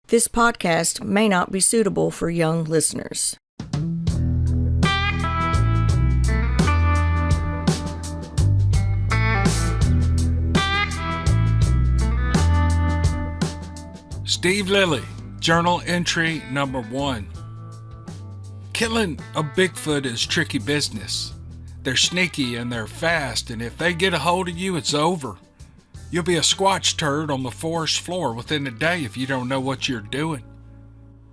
This podcast may not be suitable for young listeners. Steve Lilly, Journal Entry Number 1. Killing a Bigfoot is tricky business. They're sneaky and they're fast, and if they get a hold of you, it's over. You'll be a squatch turd on the forest floor within a day if you don't know what you're doing.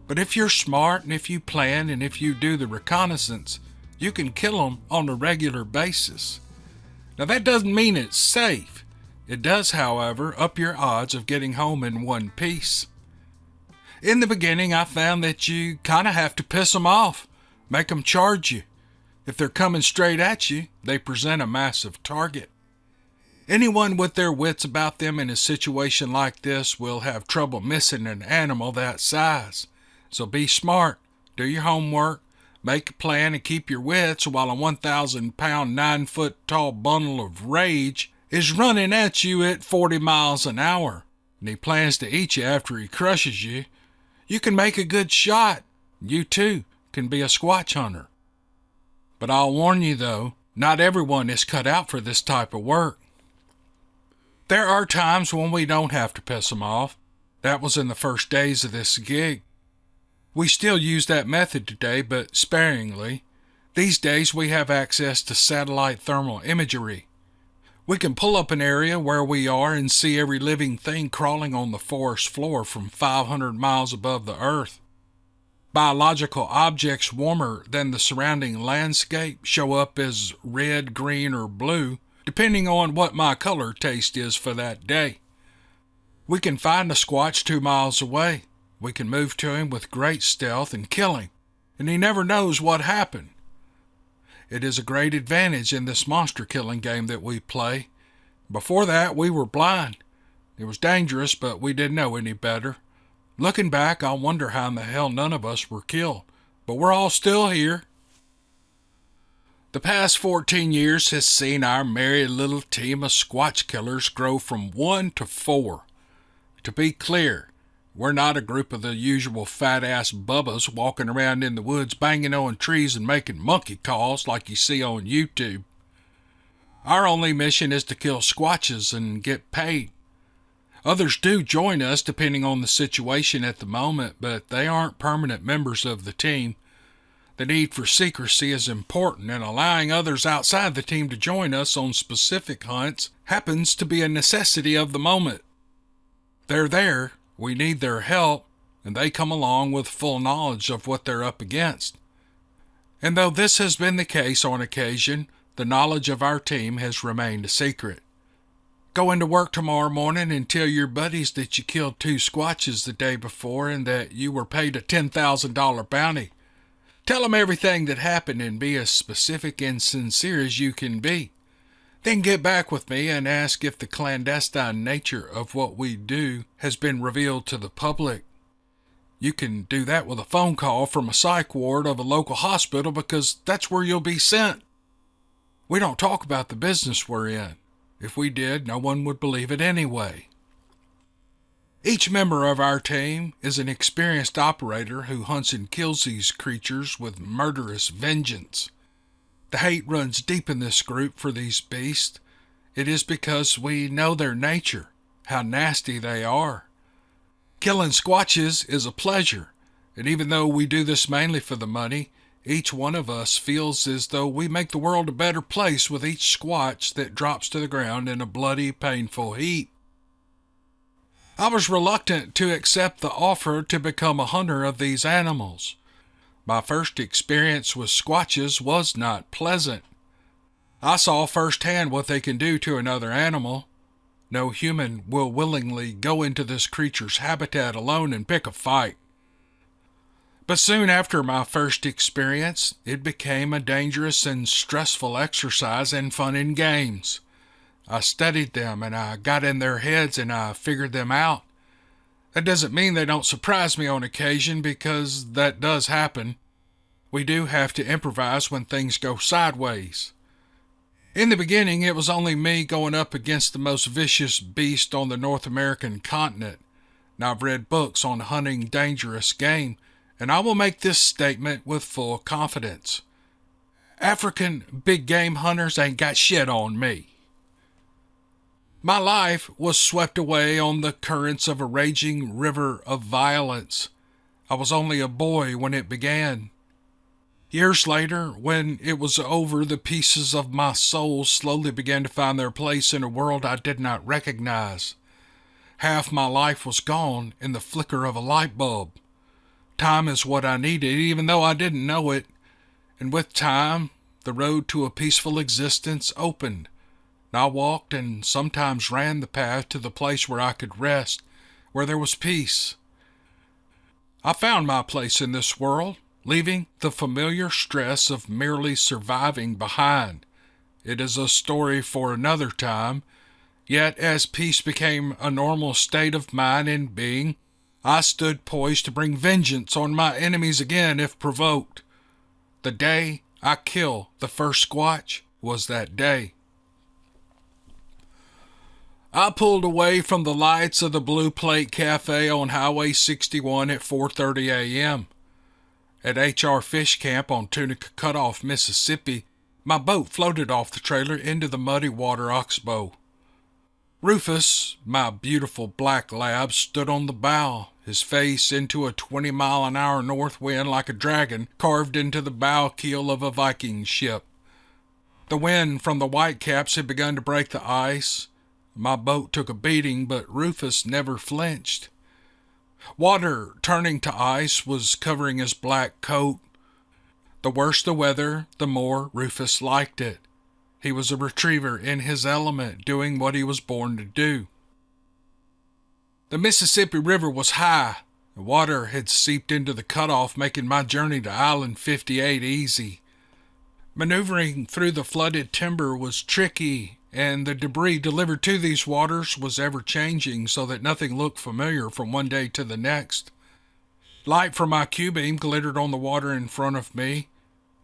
But if you're smart and if you plan and if you do the reconnaissance, you can kill them on a regular basis. Now that doesn't mean it's safe. It does, however, up your odds of getting home in one piece. In the beginning, I found that you kind of have to piss them off, make them charge you. If they're coming straight at you, they present a massive target. Anyone with their wits about them in a situation like this will have trouble missing an animal that size. So be smart, do your homework, make a plan, and keep your wits while a 1,000-pound, 9-foot-tall bundle of rage is running at you at 40 miles an hour, and he plans to eat you after he crushes you. You can make a good shot. You, too, can be a squatch hunter. But I'll warn you, though, not everyone is cut out for this type of work. There are times when we don't have to piss them off. That was in the first days of this gig. We still use that method today, but sparingly. These days we have access to satellite thermal imagery. We can pull up an area where we are and see every living thing crawling on the forest floor from 500 miles above the earth. Biological objects warmer than the surrounding landscape show up as red, green, or blue, depending on what my color taste is for that day. We can find a squatch 2 miles away. We can move to him with great stealth and kill him, and he never knows what happened. It is a great advantage in this monster killing game that we play. Before that, we were blind. It was dangerous, but we didn't know any better. Looking back, I wonder how in the hell none of us were killed, but we're all still here. The past 14 years has seen our merry little team of squatch killers grow from 1 to 4. To be clear, we're not a group of the usual fat-ass bubbas walking around in the woods banging on trees and making monkey calls like you see on YouTube. Our only mission is to kill squatches and get paid. Others do join us depending on the situation at the moment, but they aren't permanent members of the team. The need for secrecy is important, and allowing others outside the team to join us on specific hunts happens to be a necessity of the moment. They're there. We need their help, and they come along with full knowledge of what they're up against. And though this has been the case on occasion, the knowledge of our team has remained a secret. Go into work tomorrow morning and tell your buddies that you killed 2 squatches the day before and that you were paid a $10,000 bounty. Tell them everything that happened and be as specific and sincere as you can be. Then get back with me and ask if the clandestine nature of what we do has been revealed to the public. You can do that with a phone call from a psych ward of a local hospital because that's where you'll be sent. We don't talk about the business we're in. If we did, no one would believe it anyway. Each member of our team is an experienced operator who hunts and kills these creatures with murderous vengeance. The hate runs deep in this group for these beasts. It is because we know their nature, how nasty they are. Killing squatches is a pleasure, and even though we do this mainly for the money, each one of us feels as though we make the world a better place with each squatch that drops to the ground in a bloody, painful heap. I was reluctant to accept the offer to become a hunter of these animals. My first experience with squatches was not pleasant. I saw firsthand what they can do to another animal. No human will willingly go into this creature's habitat alone and pick a fight. But soon after my first experience, it became a dangerous and stressful exercise and fun and games. I studied them and I got in their heads and I figured them out. That doesn't mean they don't surprise me on occasion, because that does happen. We do have to improvise when things go sideways. In the beginning, it was only me going up against the most vicious beast on the North American continent. and I've read books on hunting dangerous game, and I will make this statement with full confidence. African big game hunters ain't got shit on me. My life was swept away on the currents of a raging river of violence. I was only a boy when it began. Years later, when it was over, the pieces of my soul slowly began to find their place in a world I did not recognize. Half my life was gone in the flicker of a light bulb. Time is what I needed, even though I didn't know it. And with time, the road to a peaceful existence opened. And I walked and sometimes ran the path to the place where I could rest, where there was peace. I found my place in this world, leaving the familiar stress of merely surviving behind. It is a story for another time, yet as peace became a normal state of mind and being, I stood poised to bring vengeance on my enemies again if provoked. The day I killed the first squatch was that day. I pulled away from the lights of the Blue Plate Cafe on Highway 61 at 4:30 a.m. At H.R. Fish Camp on Tunica Cutoff, Mississippi, my boat floated off the trailer into the muddy water oxbow. Rufus, my beautiful black lab, stood on the bow, his face into a 20-mile-an-hour north wind like a dragon carved into the bow keel of a Viking ship. The wind from the Whitecaps had begun to break the ice. My boat took a beating, but Rufus never flinched. Water, turning to ice, was covering his black coat. The worse the weather, the more Rufus liked it. He was a retriever in his element, doing what he was born to do. The Mississippi River was high. The water had seeped into the cutoff, making my journey to Island 58 easy. Maneuvering through the flooded timber was tricky, and the debris delivered to these waters was ever-changing so that nothing looked familiar from one day to the next. Light from my Q-beam glittered on the water in front of me.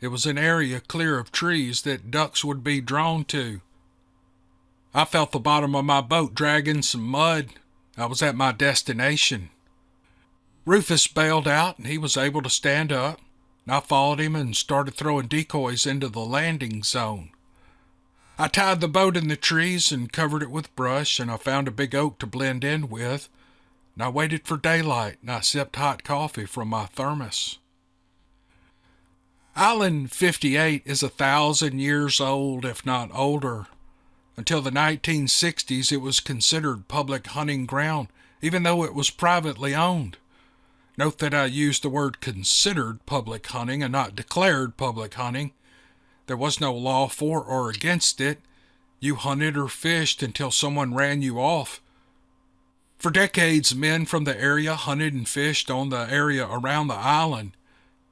It was an area clear of trees that ducks would be drawn to. I felt the bottom of my boat dragging some mud. I was at my destination. Rufus bailed out, and he was able to stand up. I followed him and started throwing decoys into the landing zone. I tied the boat in the trees and covered it with brush, and I found a big oak to blend in with. And I waited for daylight, and I sipped hot coffee from my thermos. Island 58 is 1,000 years old, if not older. Until the 1960s, it was considered public hunting ground, even though it was privately owned. Note that I used the word considered public hunting and not declared public hunting. There was no law for or against it. You hunted or fished until someone ran you off. For decades, men from the area hunted and fished on the area around the island,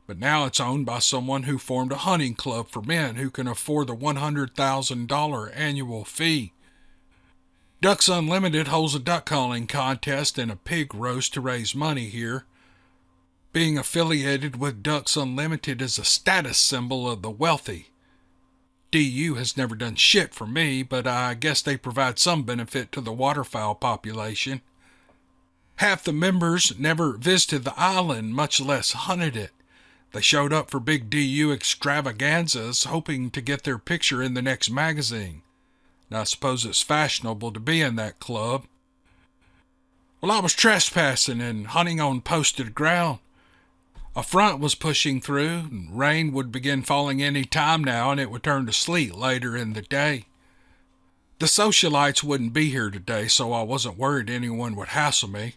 but now it's owned by someone who formed a hunting club for men who can afford the $100,000 annual fee. Ducks Unlimited holds a duck calling contest and a pig roast to raise money here. Being affiliated with Ducks Unlimited is a status symbol of the wealthy. DU has never done shit for me, but I guess they provide some benefit to the waterfowl population. Half the members never visited the island, much less hunted it. They showed up for big DU extravaganzas, hoping to get their picture in the next magazine. And I suppose it's fashionable to be in that club. Well, I was trespassing and hunting on posted ground. A front was pushing through, and rain would begin falling any time now, and it would turn to sleet later in the day. The socialites wouldn't be here today, so I wasn't worried anyone would hassle me.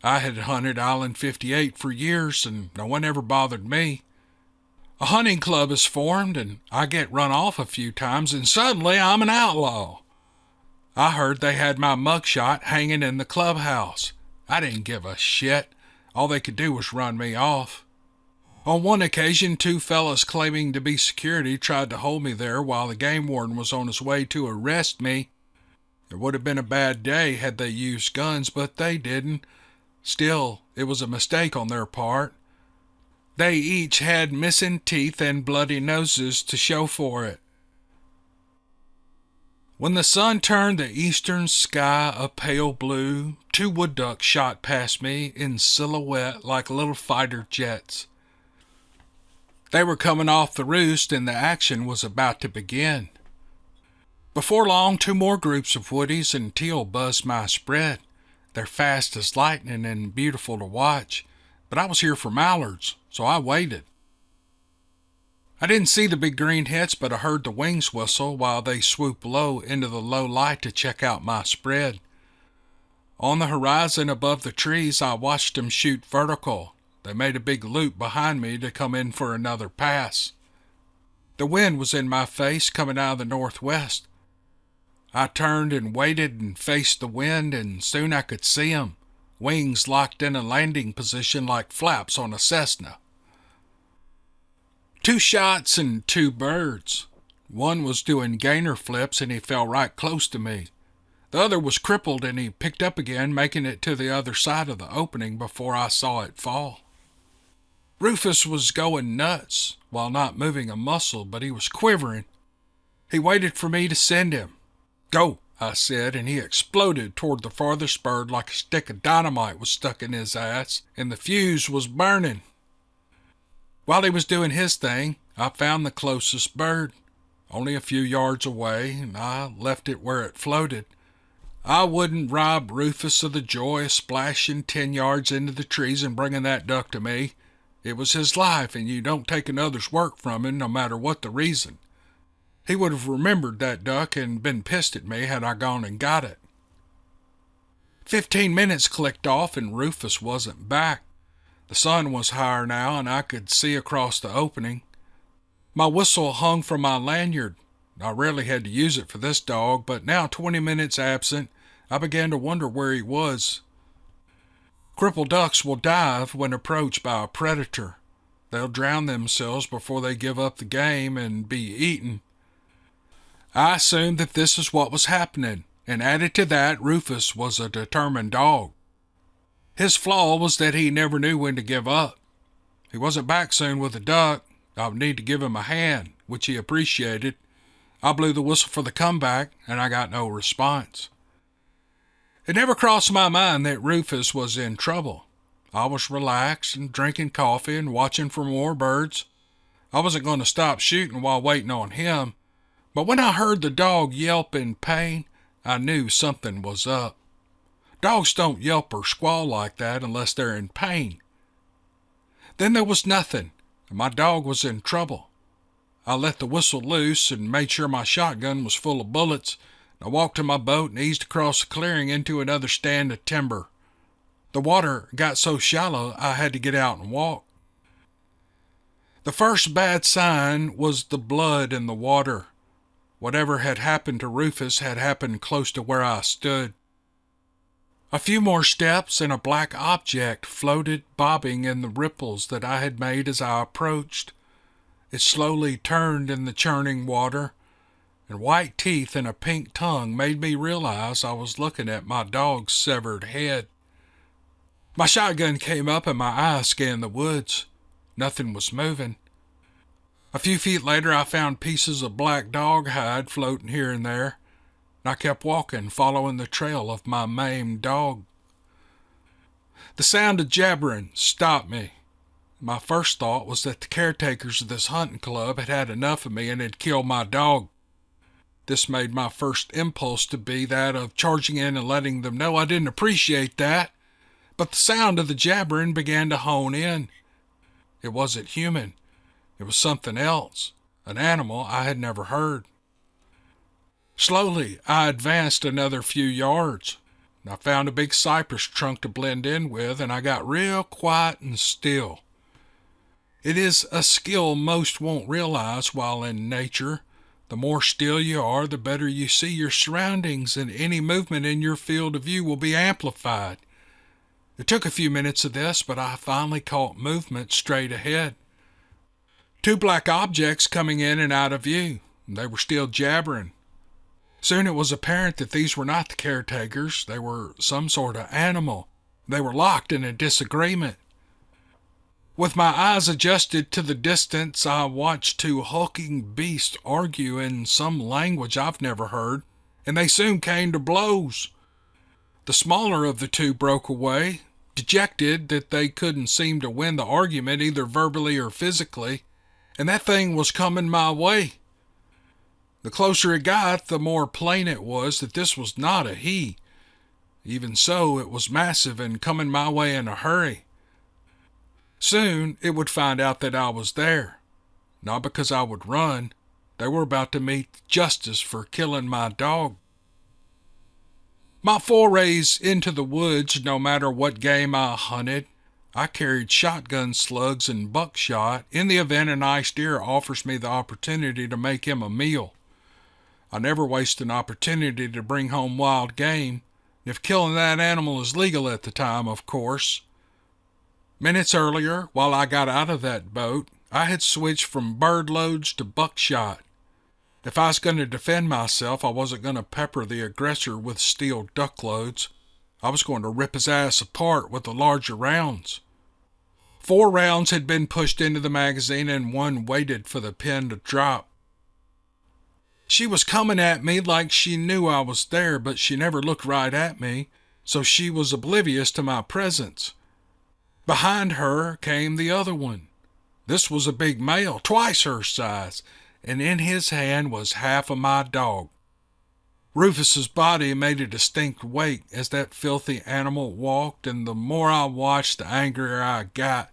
I had hunted Island 58 for years, and no one ever bothered me. A hunting club is formed, and I get run off a few times, and suddenly I'm an outlaw. I heard they had my mugshot hanging in the clubhouse. I didn't give a shit. All they could do was run me off. On one occasion, two fellas claiming to be security tried to hold me there while the game warden was on his way to arrest me. It would have been a bad day had they used guns, but they didn't. Still, it was a mistake on their part. They each had missing teeth and bloody noses to show for it. When the sun turned the eastern sky a pale blue, two wood ducks shot past me in silhouette like little fighter jets. They were coming off the roost and the action was about to begin. Before long, two more groups of woodies and teal buzzed my spread. They're fast as lightning and beautiful to watch, but I was here for mallards, so I waited. I didn't see the big green heads, but I heard the wings whistle while they swooped low into the low light to check out my spread. On the horizon above the trees, I watched them shoot vertical. They made a big loop behind me to come in for another pass. The wind was in my face, coming out of the northwest. I turned and waited and faced the wind, and soon I could see 'em, wings locked in a landing position like flaps on a Cessna. 2 shots and 2 birds. One was doing gainer flips and he fell right close to me. The other was crippled and he picked up again, making it to the other side of the opening before I saw it fall. Rufus was going nuts while not moving a muscle, but he was quivering. He waited for me to send him. "Go," I said, and he exploded toward the farthest bird like a stick of dynamite was stuck in his ass, and the fuse was burning. While he was doing his thing, I found the closest bird, only a few yards away, and I left it where it floated. I wouldn't rob Rufus of the joy of splashing 10 yards into the trees and bringing that duck to me. It was his life, and you don't take another's work from him, no matter what the reason. He would have remembered that duck and been pissed at me had I gone and got it. 15 minutes clicked off, and Rufus wasn't back. The sun was higher now, and I could see across the opening. My whistle hung from my lanyard. I rarely had to use it for this dog, but now 20 minutes absent, I began to wonder where he was. Crippled ducks will dive when approached by a predator. They'll drown themselves before they give up the game and be eaten. I assumed that this is what was happening, and added to that, Rufus was a determined dog. His flaw was that he never knew when to give up. He wasn't back soon with the duck. I would need to give him a hand, which he appreciated. I blew the whistle for the comeback, and I got no response. It never crossed my mind that Rufus was in trouble. I was relaxed and drinking coffee and watching for more birds. I wasn't going to stop shooting while waiting on him, but when I heard the dog yelp in pain, I knew something was up. Dogs don't yelp or squall like that unless they're in pain. Then there was nothing, and my dog was in trouble. I let the whistle loose and made sure my shotgun was full of bullets. I walked to my boat and eased across the clearing into another stand of timber. The water got so shallow I had to get out and walk. The first bad sign was the blood in the water. Whatever had happened to Rufus had happened close to where I stood. A few more steps and a black object floated bobbing in the ripples that I had made as I approached. It slowly turned in the churning water, and white teeth and a pink tongue made me realize I was looking at my dog's severed head. My shotgun came up and my eyes scanned the woods. Nothing was moving. A few feet later I found pieces of black dog hide floating here and there. I kept walking, following the trail of my maimed dog. The sound of jabbering stopped me. My first thought was that the caretakers of this hunting club had had enough of me and had killed my dog. This made my first impulse to be that of charging in and letting them know I didn't appreciate that. But the sound of the jabbering began to hone in. It wasn't human. It was something else, an animal I had never heard. Slowly, I advanced another few yards. I found a big cypress trunk to blend in with, and I got real quiet and still. It is a skill most won't realize while in nature. The more still you are, the better you see your surroundings, and any movement in your field of view will be amplified. It took a few minutes of this, but I finally caught movement straight ahead. 2 black objects coming in and out of view. They were still jabbering. Soon it was apparent that these were not the caretakers. They were some sort of animal. They were locked in a disagreement. With my eyes adjusted to the distance, I watched 2 hulking beasts argue in some language I've never heard. and they soon came to blows. The smaller of the two broke away, dejected that they couldn't seem to win the argument either verbally or physically, and that thing was coming my way. The closer it got, the more plain it was that this was not a he. Even so, it was massive and coming my way in a hurry. Soon it would find out that I was there. Not because I would run. They were about to meet justice for killing my dog. My forays into the woods, no matter what game I hunted, I carried shotgun slugs and buckshot in the event a nice deer offers me the opportunity to make him a meal. I never waste an opportunity to bring home wild game, if killing that animal is legal at the time, of course. Minutes earlier, while I got out of that boat, I had switched from bird loads to buckshot. If I was going to defend myself, I wasn't going to pepper the aggressor with steel duck loads. I was going to rip his ass apart with the larger rounds. 4 rounds had been pushed into the magazine and 1 waited for the pin to drop. She was coming at me like she knew I was there, but she never looked right at me, so she was oblivious to my presence. Behind her came the other one. This was a big male, twice her size, and in his hand was half of my dog. Rufus's body made a distinct wake as that filthy animal walked, and the more I watched, the angrier I got.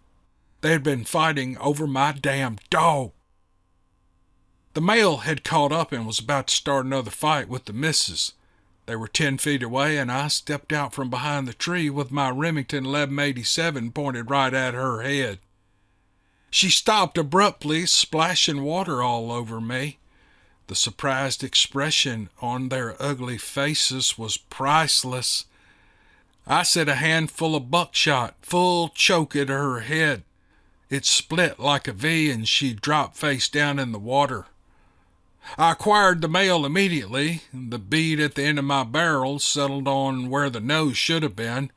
They had been fighting over my damn dog. The male had caught up and was about to start another fight with the missus. They were 10 feet away, and I stepped out from behind the tree with my Remington 1187 pointed right at her head. She stopped abruptly, splashing water all over me. The surprised expression on their ugly faces was priceless. I set a handful of buckshot, full choke at her head. It split like a V, and she dropped face down in the water. I acquired the male immediately. The bead at the end of my barrel settled on where the nose should have been.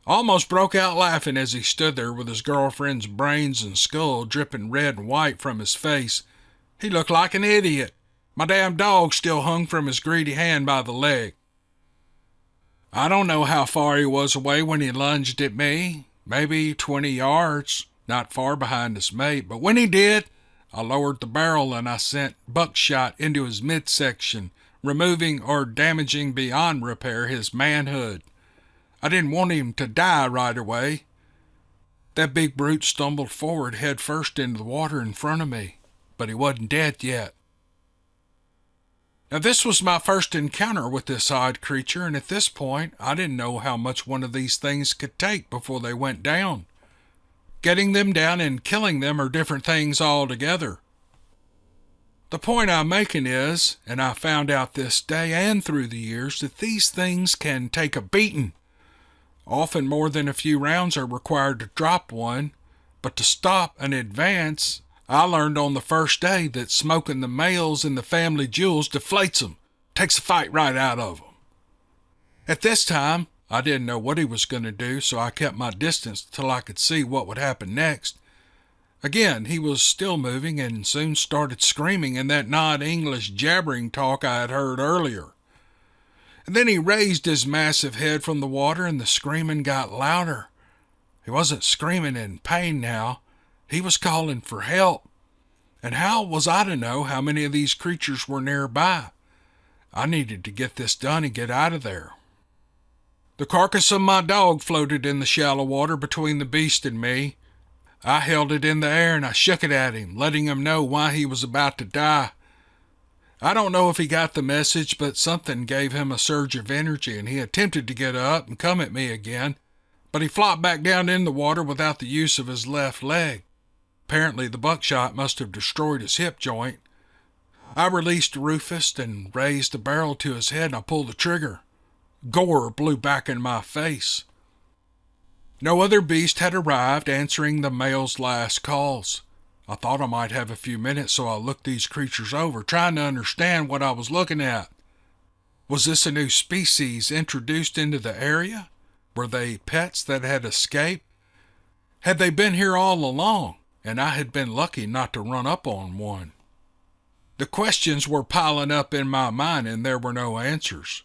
Almost broke out laughing as he stood there with his girlfriend's brains and skull dripping red and white from his face. He looked like an idiot. My damn dog still hung from his greedy hand by the leg. I don't know how far he was away when he lunged at me. Maybe 20 yards, not far behind his mate. But when he did, I lowered the barrel and I sent buckshot into his midsection, removing or damaging beyond repair his manhood. I didn't want him to die right away. That big brute stumbled forward head first into the water in front of me, but he wasn't dead yet. Now this was my first encounter with this odd creature, and at this point I didn't know how much one of these things could take before they went down. Getting them down and killing them are different things altogether. The point I'm making is, and I found out this day and through the years, that these things can take a beating. Often more than a few rounds are required to drop one, but to stop an advance, I learned on the first day that smoking the males and the family jewels deflates them, takes the fight right out of them. At this time, I didn't know what he was going to do, so I kept my distance till I could see what would happen next. Again, he was still moving and soon started screaming in that non-English jabbering talk I had heard earlier. And then he raised his massive head from the water and the screaming got louder. He wasn't screaming in pain now. He was calling for help. And how was I to know how many of these creatures were nearby? I needed to get this done and get out of there. The carcass of my dog floated in the shallow water between the beast and me. I held it in the air and I shook it at him, letting him know why he was about to die. I don't know if he got the message, but something gave him a surge of energy, and he attempted to get up and come at me again, but he flopped back down in the water without the use of his left leg. Apparently the buckshot must have destroyed his hip joint. I released Rufus and raised the barrel to his head, and I pulled the trigger. Gore blew back in my face. No other beast had arrived, answering the male's last calls. I thought I might have a few minutes, so I looked these creatures over, trying to understand what I was looking at. Was this a new species introduced into the area? Were they pets that had escaped? Had they been here all along, and I had been lucky not to run up on one? The questions were piling up in my mind and there were no answers.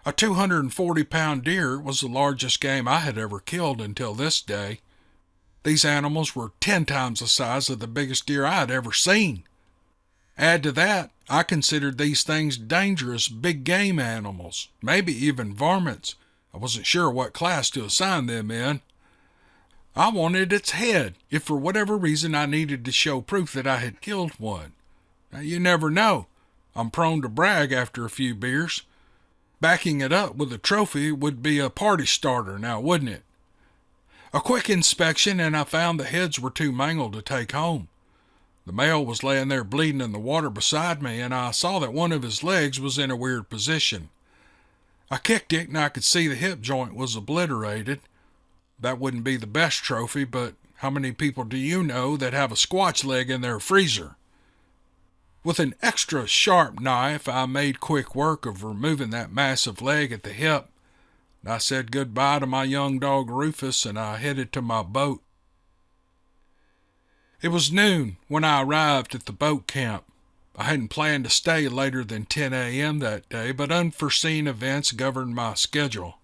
A 240-pound deer was the largest game I had ever killed until this day. These animals were 10 times the size of the biggest deer I had ever seen. Add to that, I considered these things dangerous big game animals, maybe even varmints. I wasn't sure what class to assign them in. I wanted its head, if for whatever reason I needed to show proof that I had killed one. Now, you never know. I'm prone to brag after a few beers. Backing it up with a trophy would be a party starter now, wouldn't it? A quick inspection and I found the heads were too mangled to take home. The male was laying there bleeding in the water beside me, and I saw that one of his legs was in a weird position. I kicked it, and I could see the hip joint was obliterated. That wouldn't be the best trophy, but how many people do you know that have a squatch leg in their freezer? With an extra sharp knife, I made quick work of removing that massive leg at the hip. I said goodbye to my young dog Rufus, and I headed to my boat. It was noon when I arrived at the boat camp. I hadn't planned to stay later than 10 a.m. that day, but unforeseen events governed my schedule.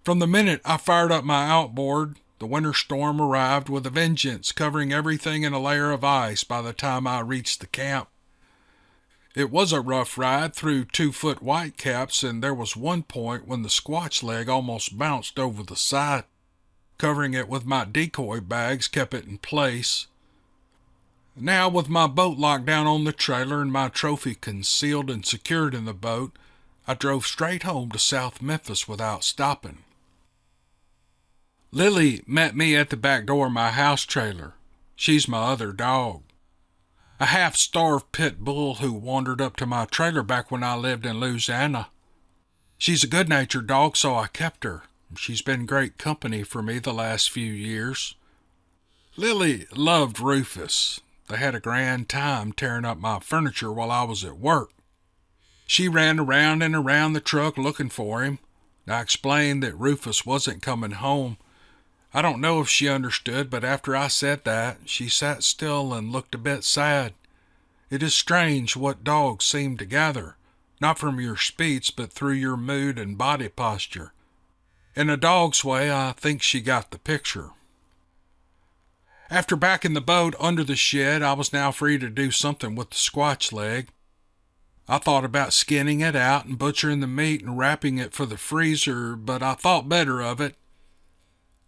From the minute I fired up my outboard, the winter storm arrived with a vengeance, covering everything in a layer of ice by the time I reached the camp. It was a rough ride through 2-foot whitecaps, and there was one point when the squatch leg almost bounced over the side. Covering it with my decoy bags kept it in place. Now, with my boat locked down on the trailer and my trophy concealed and secured in the boat, I drove straight home to South Memphis without stopping. Lilly met me at the back door of my house trailer. She's my other dog. A half-starved pit bull who wandered up to my trailer back when I lived in Louisiana. She's a good-natured dog, so I kept her. She's been great company for me the last few years. Lilly loved Rufus. They had a grand time tearing up my furniture while I was at work. She ran around and around the truck looking for him. I explained that Rufus wasn't coming home. I don't know if she understood, but after I said that, she sat still and looked a bit sad. It is strange what dogs seem to gather, not from your speech, but through your mood and body posture. In a dog's way, I think she got the picture. After backing the boat under the shed, I was now free to do something with the squatch leg. I thought about skinning it out and butchering the meat and wrapping it for the freezer, but I thought better of it.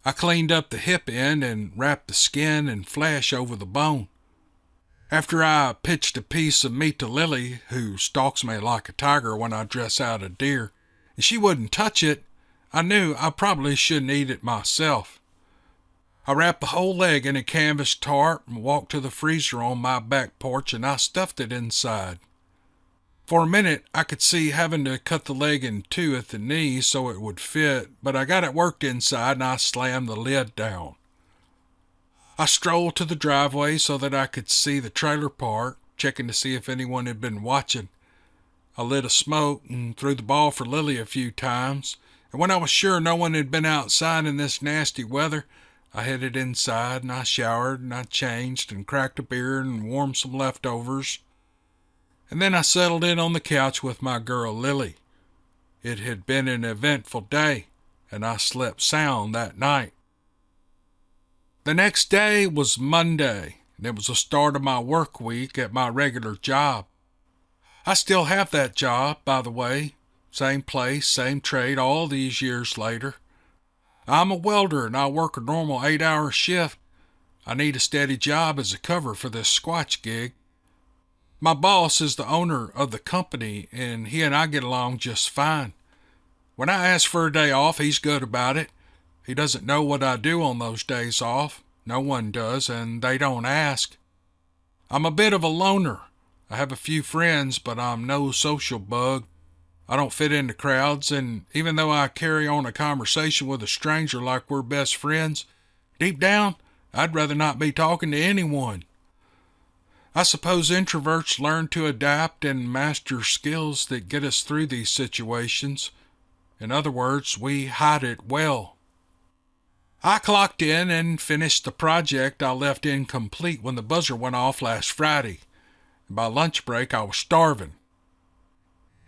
I cleaned up the hip end and wrapped the skin and flesh over the bone. After I pitched a piece of meat to Lilly, who stalks me like a tiger when I dress out a deer, and she wouldn't touch it, I knew I probably shouldn't eat it myself. I wrapped the whole leg in a canvas tarp and walked to the freezer on my back porch, and I stuffed it inside. For a minute, I could see having to cut the leg in two at the knee so it would fit, but I got it worked inside and I slammed the lid down. I strolled to the driveway so that I could see the trailer park, checking to see if anyone had been watching. I lit a smoke and threw the ball for Lilly a few times, and when I was sure no one had been outside in this nasty weather, I headed inside and I showered and I changed and cracked a beer and warmed some leftovers. And then I settled in on the couch with my girl Lilly. It had been an eventful day, and I slept sound that night. The next day was Monday, and it was the start of my work week at my regular job. I still have that job, by the way. Same place, same trade, all these years later. I'm a welder, and I work a normal 8-hour shift. I need a steady job as a cover for this squatch gig. My boss is the owner of the company, and he and I get along just fine. When I ask for a day off, he's good about it. He doesn't know what I do on those days off. No one does, and they don't ask. I'm a bit of a loner. I have a few friends, but I'm no social bug. I don't fit into crowds, and even though I carry on a conversation with a stranger like we're best friends, deep down, I'd rather not be talking to anyone. I suppose introverts learn to adapt and master skills that get us through these situations. In other words, we hide it well. I clocked in and finished the project I left incomplete when the buzzer went off last Friday. By lunch break, I was starving.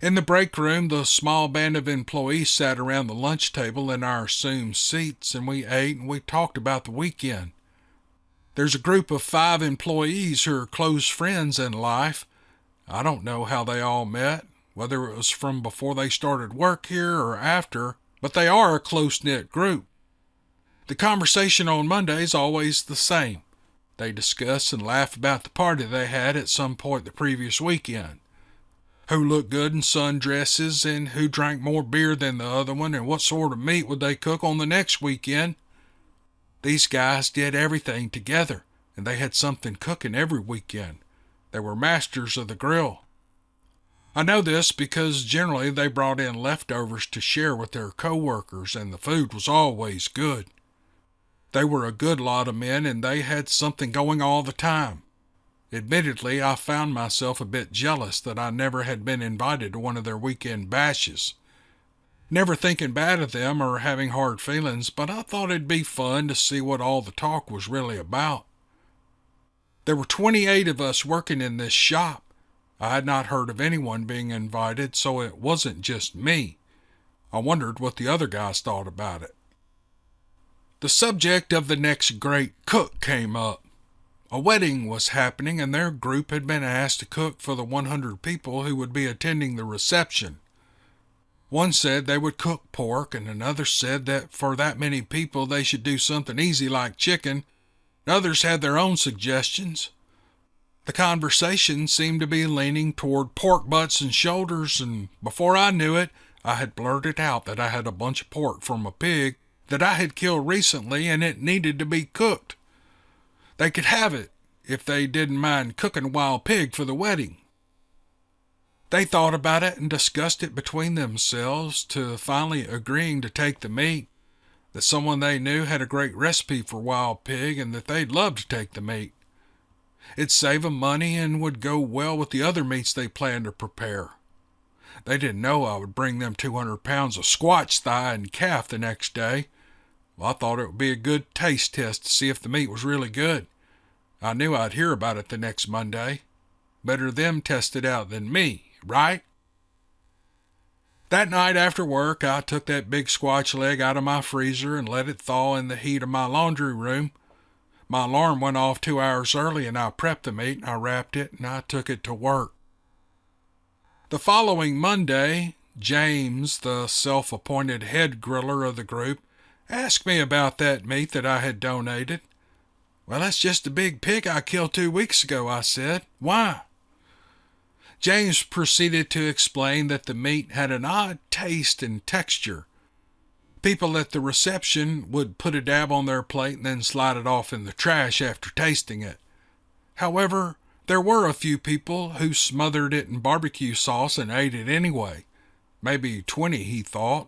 In the break room, the small band of employees sat around the lunch table in our assumed seats, and we ate and we talked about the weekend. There's a group of 5 employees who are close friends in life. I don't know how they all met, whether it was from before they started work here or after, but they are a close-knit group. The conversation on Monday is always the same. They discuss and laugh about the party they had at some point the previous weekend. Who looked good in sundresses, and who drank more beer than the other one, and what sort of meat would they cook on the next weekend. These guys did everything together, and they had something cooking every weekend. They were masters of the grill. I know this because generally they brought in leftovers to share with their co-workers, and the food was always good. They were a good lot of men, and they had something going all the time. Admittedly, I found myself a bit jealous that I never had been invited to one of their weekend bashes. Never thinking bad of them or having hard feelings, but I thought it'd be fun to see what all the talk was really about. There were 28 of us working in this shop. I had not heard of anyone being invited, so it wasn't just me. I wondered what the other guys thought about it. The subject of the next great cook came up. A wedding was happening, and their group had been asked to cook for the 100 people who would be attending the reception. One said they would cook pork, and another said that for that many people they should do something easy like chicken. Others had their own suggestions. The conversation seemed to be leaning toward pork butts and shoulders, and before I knew it, I had blurted out that I had a bunch of pork from a pig that I had killed recently, and it needed to be cooked. They could have it if they didn't mind cooking a wild pig for the wedding. They thought about it and discussed it between themselves to finally agreeing to take the meat, that someone they knew had a great recipe for wild pig and that they'd love to take the meat. It'd save them money and would go well with the other meats they planned to prepare. They didn't know I would bring them 200 pounds of squatch thigh and calf the next day. Well, I thought it would be a good taste test to see if the meat was really good. I knew I'd hear about it the next Monday. Better them test it out than me, right? That night after work, I took that big squatch leg out of my freezer and let it thaw in the heat of my laundry room. My alarm went off 2 hours early, and I prepped the meat, and I wrapped it, and I took it to work. The following Monday, James, the self-appointed head griller of the group, asked me about that meat that I had donated. Well, that's just a big pig I killed 2 weeks ago, I said. Why? James proceeded to explain that the meat had an odd taste and texture. People at the reception would put a dab on their plate and then slide it off in the trash after tasting it. However, there were a few people who smothered it in barbecue sauce and ate it anyway. Maybe 20, he thought.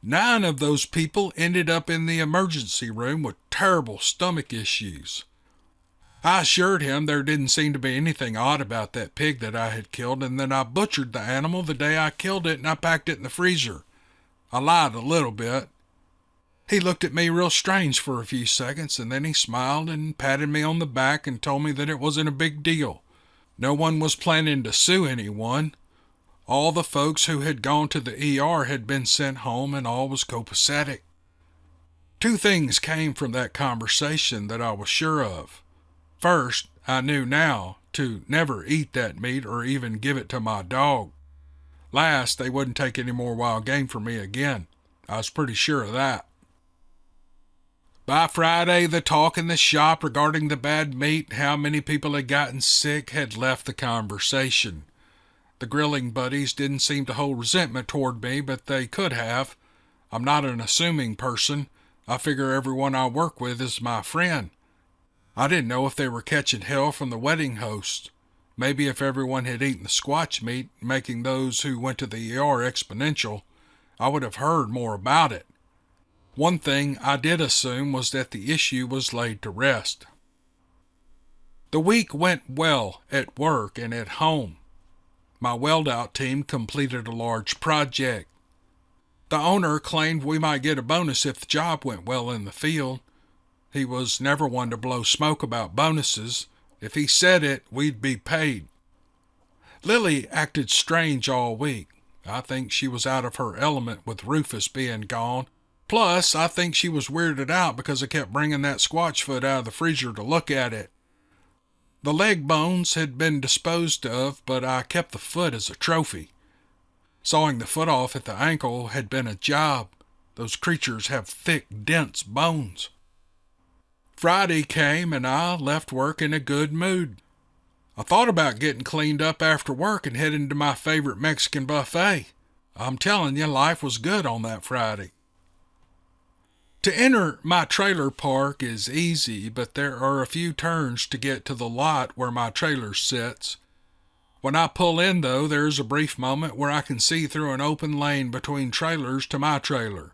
9 of those people ended up in the emergency room with terrible stomach issues. I assured him there didn't seem to be anything odd about that pig that I had killed, and that I butchered the animal the day I killed it and I packed it in the freezer. I lied a little bit. He looked at me real strange for a few seconds, and then he smiled and patted me on the back and told me that it wasn't a big deal. No one was planning to sue anyone. All the folks who had gone to the ER had been sent home, and all was copacetic. 2 things came from that conversation that I was sure of. First, I knew now to never eat that meat or even give it to my dog. Last, they wouldn't take any more wild game from me again. I was pretty sure of that. By Friday, the talk in the shop regarding the bad meat and how many people had gotten sick had left the conversation. The grilling buddies didn't seem to hold resentment toward me, but they could have. I'm not an assuming person. I figure everyone I work with is my friend. I didn't know if they were catching hell from the wedding host. Maybe if everyone had eaten the squatch meat, making those who went to the ER exponential, I would have heard more about it. One thing I did assume was that the issue was laid to rest. The week went well at work and at home. My weld-out team completed a large project. The owner claimed we might get a bonus if the job went well in the field. He was never one to blow smoke about bonuses, If he said it, we'd be paid. Lilly acted strange all week. I think she was out of her element with Rufus being gone. Plus, I think she was weirded out because I kept bringing that squatch foot out of the freezer to look at it. The leg bones had been disposed of, but I kept the foot as a trophy. Sawing the foot off at the ankle had been a job. Those creatures have thick, dense bones. Friday came and I left work in a good mood. I thought about getting cleaned up after work and heading to my favorite Mexican buffet. I'm telling you, life was good on that Friday. To enter my trailer park is easy, but there are a few turns to get to the lot where my trailer sits. When I pull in, though, there's a brief moment where I can see through an open lane between trailers to my trailer.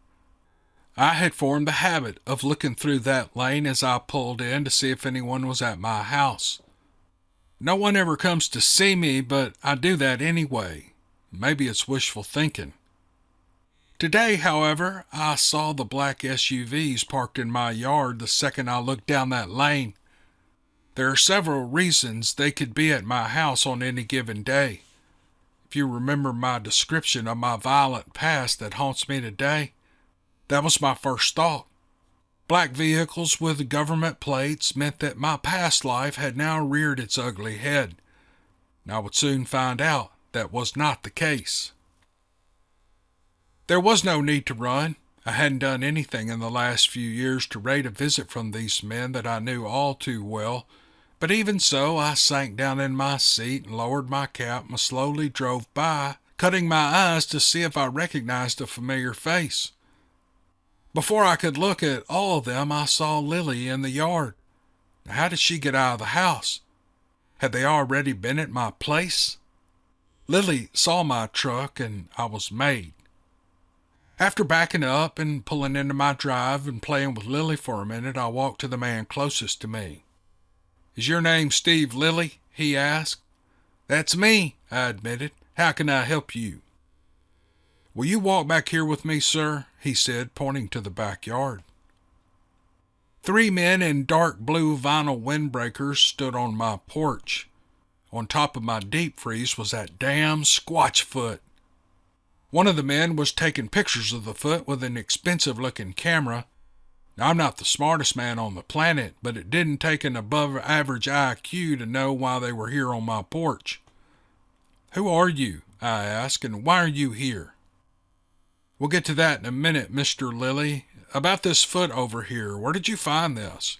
I had formed the habit of looking through that lane as I pulled in to see if anyone was at my house. No one ever comes to see me, but I do that anyway. Maybe it's wishful thinking. Today, however, I saw the black SUVs parked in my yard the second I looked down that lane. There are several reasons they could be at my house on any given day. If you remember my description of my violent past that haunts me today, that was my first thought. Black vehicles with government plates meant that my past life had now reared its ugly head. I would soon find out that was not the case. There was no need to run. I hadn't done anything in the last few years to rate a visit from these men that I knew all too well, but even so, I sank down in my seat and lowered my cap and slowly drove by, cutting my eyes to see if I recognized a familiar face. Before I could look at all of them, I saw Lilly in the yard. How did she get out of the house? Had they already been at my place? Lilly saw my truck, and I was made. After backing up and pulling into my drive and playing with Lilly for a minute, I walked to the man closest to me. "Is your name Steve Lilly?" he asked. "That's me," I admitted. "How can I help you?" "Will you walk back here with me, sir?" he said, pointing to the backyard. 3 men in dark blue vinyl windbreakers stood on my porch. On top of my deep freeze was that damn squatch foot. One of the men was taking pictures of the foot with an expensive-looking camera. Now, I'm not the smartest man on the planet, but it didn't take an above-average IQ to know why they were here on my porch. "Who are you?" I asked, "and why are you here?" "We'll get to that in a minute, Mr. Lilly. About this foot over here, where did you find this?"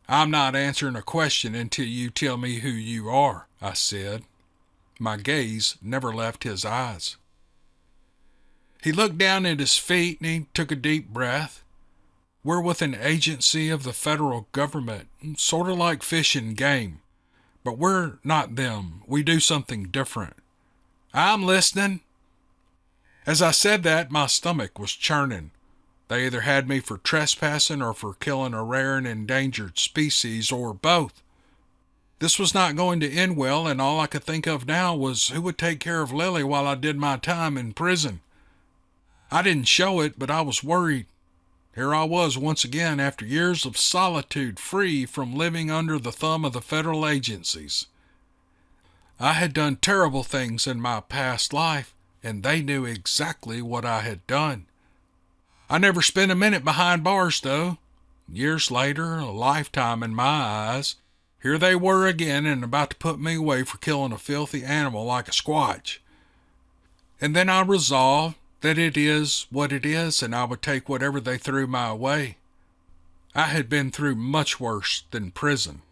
"I'm not answering a question until you tell me who you are," I said. My gaze never left his eyes. He looked down at his feet and he took a deep breath. "We're with an agency of the federal government, sort of like Fish and Game. But we're not them. We do something different." "I'm listening." As I said that, my stomach was churning. They either had me for trespassing or for killing a rare and endangered species, or both. This was not going to end well, and all I could think of now was who would take care of Lilly while I did my time in prison. I didn't show it, but I was worried. Here I was once again after years of solitude, free from living under the thumb of the federal agencies. I had done terrible things in my past life, and they knew exactly what I had done. I never spent a minute behind bars, though. Years later, a lifetime in my eyes, here they were again and about to put me away for killing a filthy animal like a squatch. And then I resolved that it is what it is, and I would take whatever they threw my way. I had been through much worse than prison.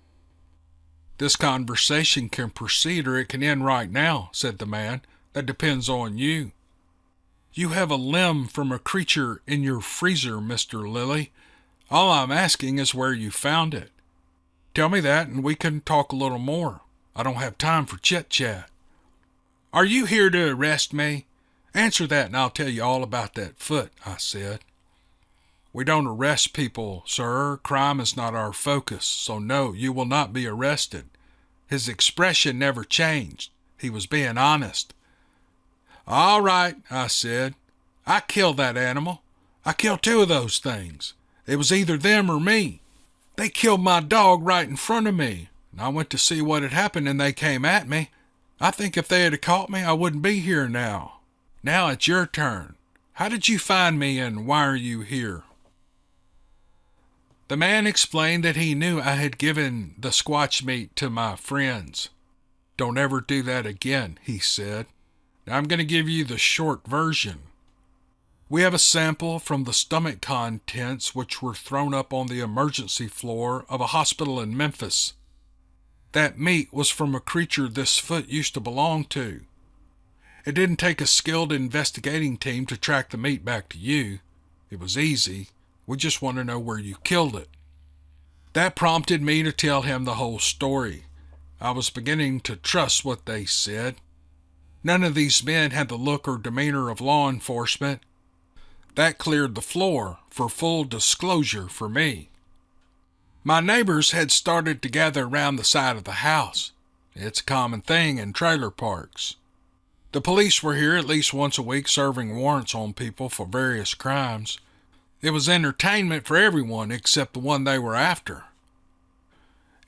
"This conversation can proceed or it can end right now," said the man. "That depends on you." "You have a limb from a creature in your freezer, Mr. Lilly. All I'm asking is where you found it. Tell me that and we can talk a little more. I don't have time for chit-chat." "Are you here to arrest me?" "Answer that and I'll tell you all about that foot," I said. "We don't arrest people, sir. Crime is not our focus, so no, you will not be arrested." His expression never changed. He was being honest. "All right," I said. "I killed that animal. I killed 2 of those things. It was either them or me. They killed my dog right in front of me. and I went to see what had happened and they came at me. I think if they had caught me, I wouldn't be here now. Now it's your turn. How did you find me and why are you here?" The man explained that he knew I had given the squatch meat to my friends. "Don't ever do that again," he said. "Now I'm going to give you the short version. We have a sample from the stomach contents which were thrown up on the emergency floor of a hospital in Memphis. That meat was from a creature this foot used to belong to. It didn't take a skilled investigating team to track the meat back to you. It was easy. We just want to know where you killed it." That prompted me to tell him the whole story. I was beginning to trust what they said. None of these men had the look or demeanor of law enforcement. That cleared the floor for full disclosure for me. My neighbors had started to gather around the side of the house. It's a common thing in trailer parks. The police were here at least once a week serving warrants on people for various crimes. It was entertainment for everyone except the one they were after.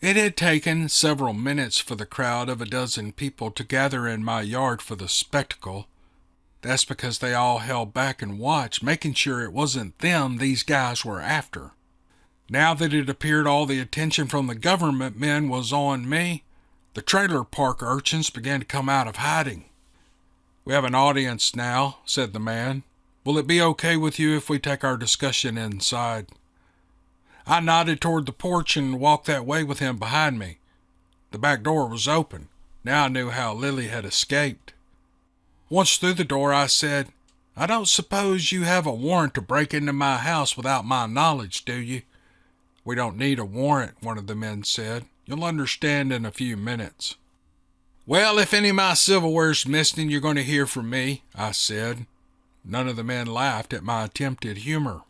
It had taken several minutes for the crowd of a dozen people to gather in my yard for the spectacle. That's because they all held back and watched, making sure it wasn't them these guys were after. Now that it appeared all the attention from the government men was on me, the trailer park urchins began to come out of hiding. "We have an audience now," said the man. "Will it be okay with you if we take our discussion inside?" I nodded toward the porch and walked that way with him behind me. The back door was open. Now I knew how Lilly had escaped. Once through the door, I said, "I don't suppose you have a warrant to break into my house without my knowledge, do you?" "We don't need a warrant," one of the men said. "You'll understand in a few minutes." "Well, if any of my silverware's missing, you're going to hear from me," I said. None of the men laughed at my attempted humor.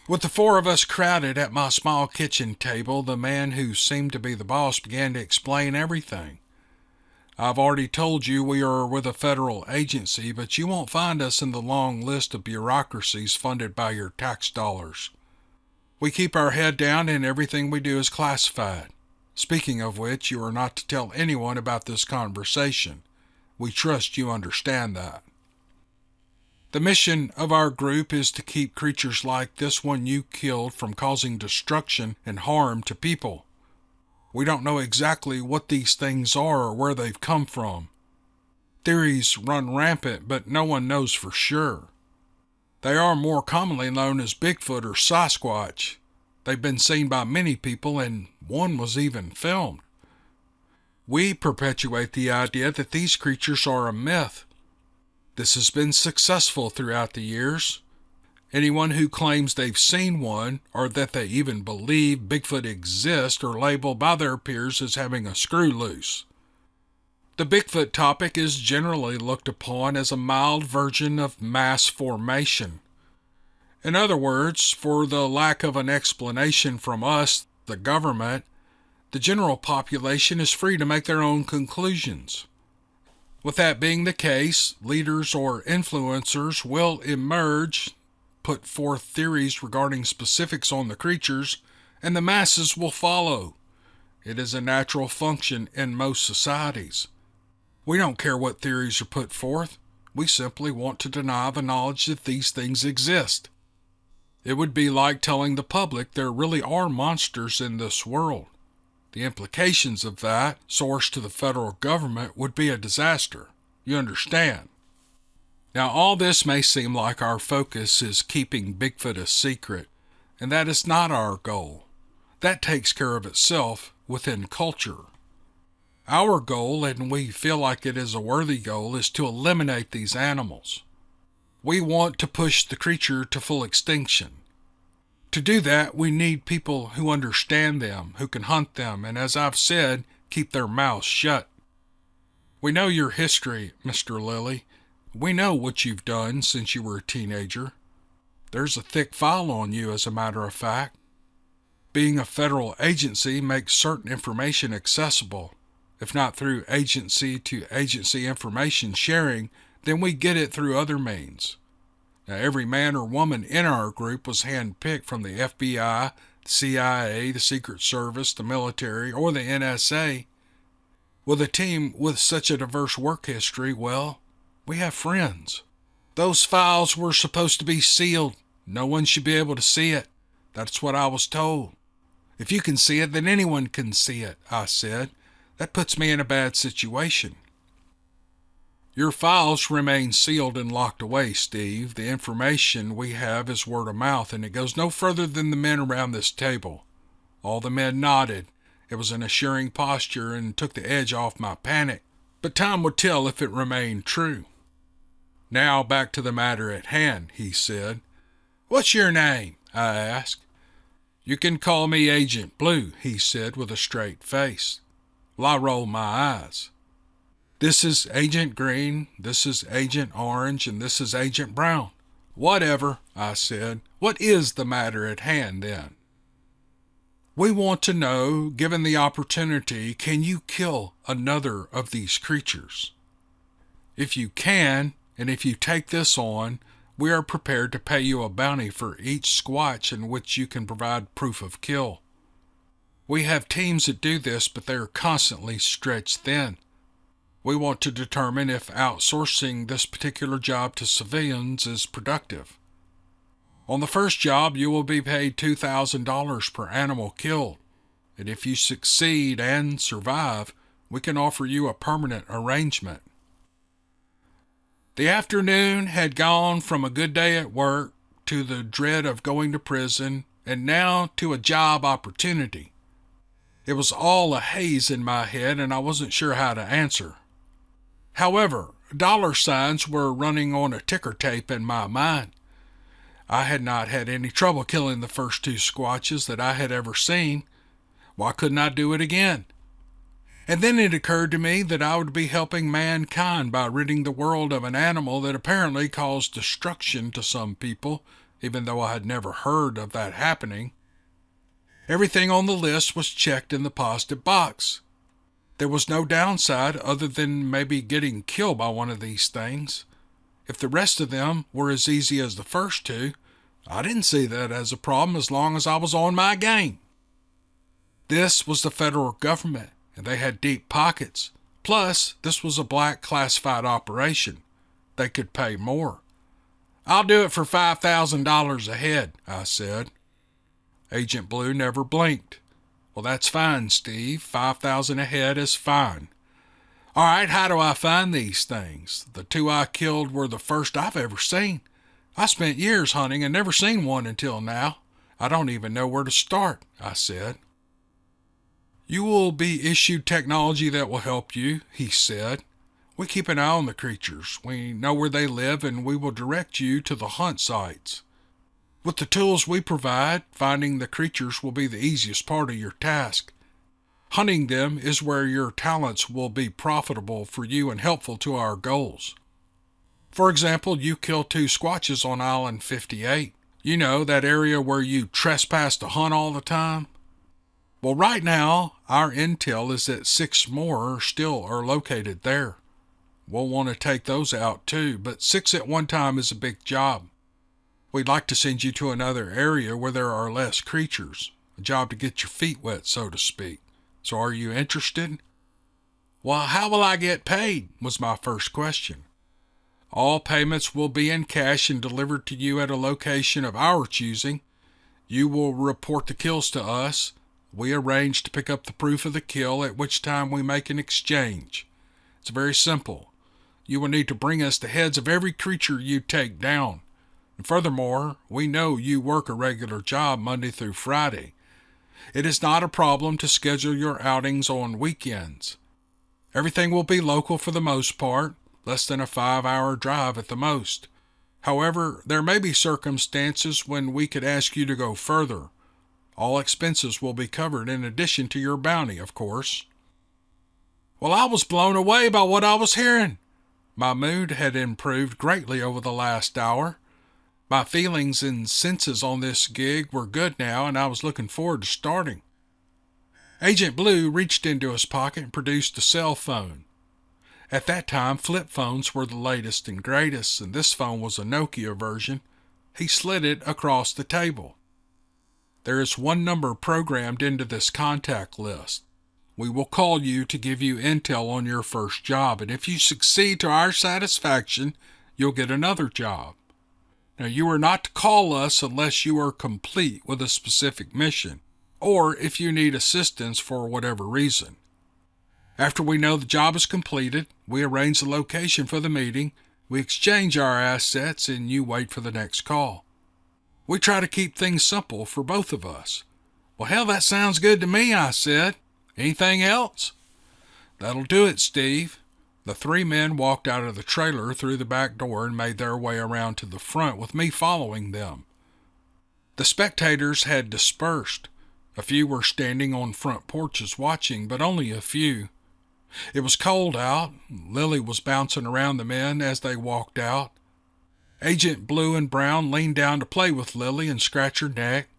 With the four of us crowded at my small kitchen table, the man who seemed to be the boss began to explain everything. "I've already told you we are with a federal agency, but you won't find us in the long list of bureaucracies funded by your tax dollars. We keep our head down and everything we do is classified. Speaking of which, you are not to tell anyone about this conversation. We trust you understand that. The mission of our group is to keep creatures like this one you killed from causing destruction and harm to people. We don't know exactly what these things are or where they've come from. Theories run rampant, but no one knows for sure. They are more commonly known as Bigfoot or Sasquatch. They've been seen by many people, and one was even filmed. We perpetuate the idea that these creatures are a myth. This has been successful throughout the years. Anyone who claims they've seen one, or that they even believe Bigfoot exists, are labeled by their peers as having a screw loose. The Bigfoot topic is generally looked upon as a mild version of mass formation. In other words, for the lack of an explanation from us, the government, the general population is free to make their own conclusions. With that being the case, leaders or influencers will emerge, put forth theories regarding specifics on the creatures, and the masses will follow. It is a natural function in most societies. We don't care what theories are put forth. We simply want to deny the knowledge that these things exist. It would be like telling the public there really are monsters in this world. The implications of that, sourced to the federal government, would be a disaster. You understand? Now, all this may seem like our focus is keeping Bigfoot a secret, and that is not our goal. That takes care of itself within culture. Our goal, and we feel like it is a worthy goal, is to eliminate these animals. We want to push the creature to full extinction. To do that, we need people who understand them, who can hunt them, and as I've said, keep their mouths shut. We know your history, Mr. Lilly. We know what you've done since you were a teenager. There's a thick file on you, as a matter of fact. Being a federal agency makes certain information accessible. If not through agency-to-agency information sharing, then we get it through other means. Now, every man or woman in our group was handpicked from the FBI, the CIA, the Secret Service, the military, or the NSA. With a team with such a diverse work history, well, we have friends. Those files were supposed to be sealed. No one should be able to see it. That's what I was told. If you can see it, then anyone can see it, I said. That puts me in a bad situation. Your files remain sealed and locked away, Steve. The information we have is word of mouth, and it goes no further than the men around this table. All the men nodded. It was an assuring posture and took the edge off my panic, but time would tell if it remained true. Now back to the matter at hand, he said. What's your name? I asked. You can call me Agent Blue, he said with a straight face. Well, I rolled my eyes. This is Agent Green, this is Agent Orange, and this is Agent Brown. Whatever, I said. What is the matter at hand, then? We want to know, given the opportunity, can you kill another of these creatures? If you can, and if you take this on, we are prepared to pay you a bounty for each squatch in which you can provide proof of kill. We have teams that do this, but they are constantly stretched thin. We want to determine if outsourcing this particular job to civilians is productive. On the first job, you will be paid $2,000 per animal killed, and if you succeed and survive, we can offer you a permanent arrangement. The afternoon had gone from a good day at work to the dread of going to prison, and now to a job opportunity. It was all a haze in my head, and I wasn't sure how to answer. However, dollar signs were running on a ticker tape in my mind. I had not had any trouble killing the first 2 squatches that I had ever seen. Why couldn't I do it again? And then it occurred to me that I would be helping mankind by ridding the world of an animal that apparently caused destruction to some people, even though I had never heard of that happening. Everything on the list was checked in the positive box. There was no downside other than maybe getting killed by one of these things. If the rest of them were as easy as the first 2, I didn't see that as a problem as long as I was on my game. This was the federal government, and they had deep pockets. Plus, this was a black classified operation. They could pay more. I'll do it for $5,000 a head, I said. Agent Blue never blinked. Well, that's fine, Steve. 5,000 a head is fine. All right, how do I find these things? The 2 I killed were the first I've ever seen. I spent years hunting and never seen one until now. I don't even know where to start, I said. You will be issued technology that will help you, he said. We keep an eye on the creatures. We know where they live, and we will direct you to the hunt sites. With the tools we provide, finding the creatures will be the easiest part of your task. Hunting them is where your talents will be profitable for you and helpful to our goals. For example, you killed 2 squatches on Island 58. You know, that area where you trespass to hunt all the time? Well, right now, our intel is that 6 more still are located there. We'll want to take those out too, but 6 at one time is a big job. We'd like to send you to another area where there are less creatures. A job to get your feet wet, so to speak. So are you interested? Well, how will I get paid? Was my first question. All payments will be in cash and delivered to you at a location of our choosing. You will report the kills to us. We arrange to pick up the proof of the kill, at which time we make an exchange. It's very simple. You will need to bring us the heads of every creature you take down. And furthermore, we know you work a regular job Monday through Friday. It is not a problem to schedule your outings on weekends. Everything will be local for the most part, less than a 5-hour drive at the most. However, there may be circumstances when we could ask you to go further. All expenses will be covered in addition to your bounty, of course. Well, I was blown away by what I was hearing. My mood had improved greatly over the last hour. My feelings and senses on this gig were good now, and I was looking forward to starting. Agent Blue reached into his pocket and produced a cell phone. At that time, flip phones were the latest and greatest, and this phone was a Nokia version. He slid it across the table. There is one number programmed into this contact list. We will call you to give you intel on your first job, and if you succeed to our satisfaction, you'll get another job. Now, you are not to call us unless you are complete with a specific mission, or if you need assistance for whatever reason. After we know the job is completed, we arrange the location for the meeting, we exchange our assets, and you wait for the next call. We try to keep things simple for both of us. Well, hell, that sounds good to me, I said. Anything else? That'll do it, Steve. The three men walked out of the trailer through the back door and made their way around to the front with me following them. The spectators had dispersed. A few were standing on front porches watching, but only a few. It was cold out. Lilly was bouncing around the men as they walked out. Agent Blue and Brown leaned down to play with Lilly and scratch her neck.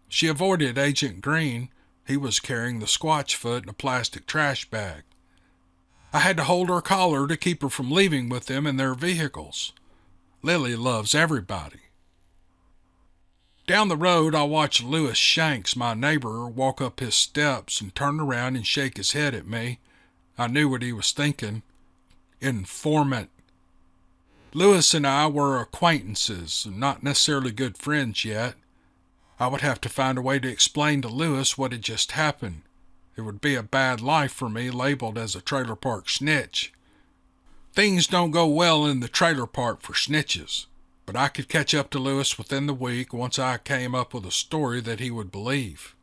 She avoided Agent Green. He was carrying the squatch foot in a plastic trash bag. I had to hold her collar to keep her from leaving with them in their vehicles. Lilly loves everybody. Down the road, I watched Lewis Shanks, my neighbor, walk up his steps and turn around and shake his head at me. I knew what he was thinking. Informant. Lewis and I were acquaintances, not necessarily good friends yet. I would have to find a way to explain to Lewis what had just happened. It would be a bad life for me labeled as a trailer park snitch. Things don't go well in the trailer park for snitches, but I could catch up to Lewis within the week once I came up with a story that he would believe.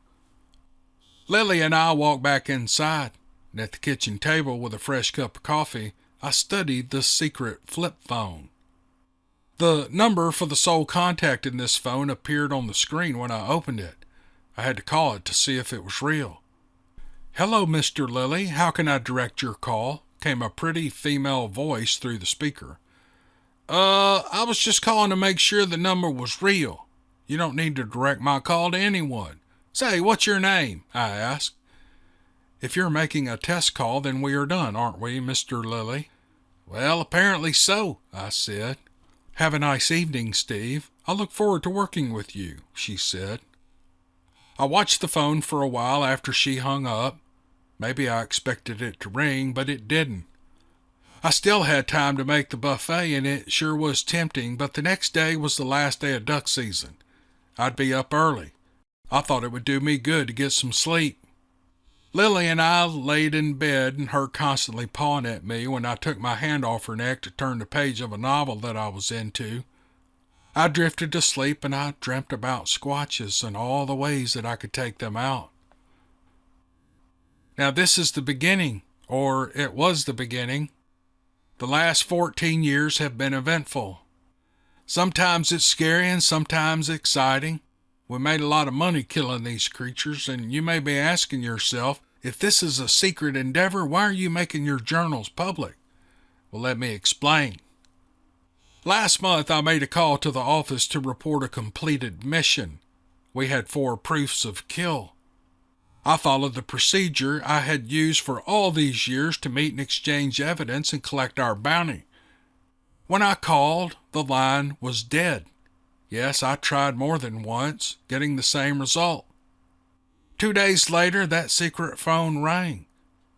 Lilly and I walked back inside, and at the kitchen table with a fresh cup of coffee, I studied the secret flip phone. The number for the sole contact in this phone appeared on the screen when I opened it. I had to call it to see if it was real. "Hello, Mr. Lilly. How can I direct your call?" came a pretty female voice through the speaker. I was just calling to make sure the number was real. You don't need to direct my call to anyone. Say, what's your name?" I asked. "If you're making a test call, then we are done, aren't we, Mr. Lilly?" "Well, apparently so," I said. "Have a nice evening, Steve. I look forward to working with you," she said. I watched the phone for a while after she hung up. Maybe I expected it to ring, but it didn't. I still had time to make the buffet, and it sure was tempting, but the next day was the last day of duck season. I'd be up early. I thought it would do me good to get some sleep. Lilly and I laid in bed and her constantly pawing at me when I took my hand off her neck to turn the page of a novel that I was into. I drifted to sleep and I dreamt about squatches and all the ways that I could take them out. Now this is the beginning, or it was the beginning. The last 14 years have been eventful. Sometimes it's scary and sometimes exciting. We made a lot of money killing these creatures, and you may be asking yourself, if this is a secret endeavor, why are you making your journals public? Well, let me explain. Last month, I made a call to the office to report a completed mission. We had 4 proofs of kill. I followed the procedure I had used for all these years to meet and exchange evidence and collect our bounty. When I called, the line was dead. Yes, I tried more than once, getting the same result. 2 days later, that secret phone rang.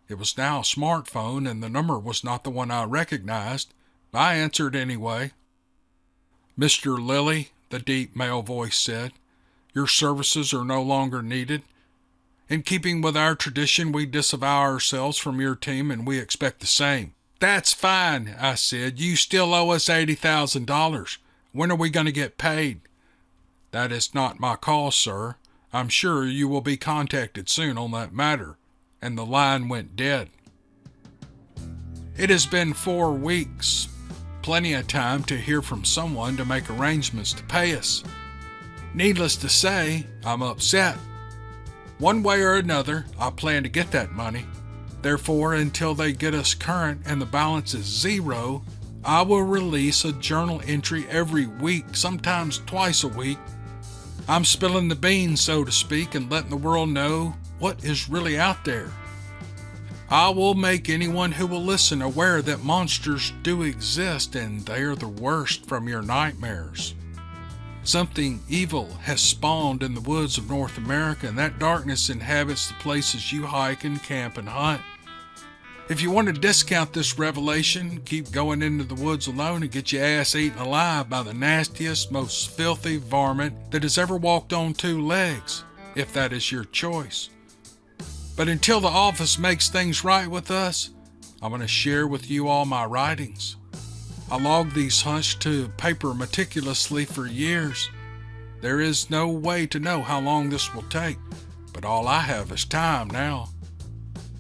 It was now a smartphone, and the number was not the one I recognized. I answered anyway. "Mr. Lilly," the deep male voice said, "your services are no longer needed. In keeping with our tradition, we disavow ourselves from your team, and we expect the same." "That's fine," I said. "You still owe us $80,000. When are we going to get paid?" "That is not my call, sir. I'm sure you will be contacted soon on that matter." And the line went dead. It has been 4 weeks. Plenty of time to hear from someone to make arrangements to pay us. Needless to say, I'm upset. One way or another, I plan to get that money. Therefore, until they get us current and the balance is 0, I will release a journal entry every week, sometimes twice a week. I'm spilling the beans, so to speak, and letting the world know what is really out there. I will make anyone who will listen aware that monsters do exist and they are the worst from your nightmares. Something evil has spawned in the woods of North America, and that darkness inhabits the places you hike and camp and hunt. If you want to discount this revelation, keep going into the woods alone and get your ass eaten alive by the nastiest, most filthy varmint that has ever walked on two legs, if that is your choice. But until the office makes things right with us, I'm going to share with you all my writings. I logged these hunts to paper meticulously for years. There is no way to know how long this will take, but all I have is time now.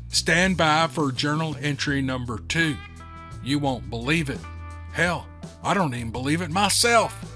Stand by for journal entry number 2. You won't believe it. Hell, I don't even believe it myself.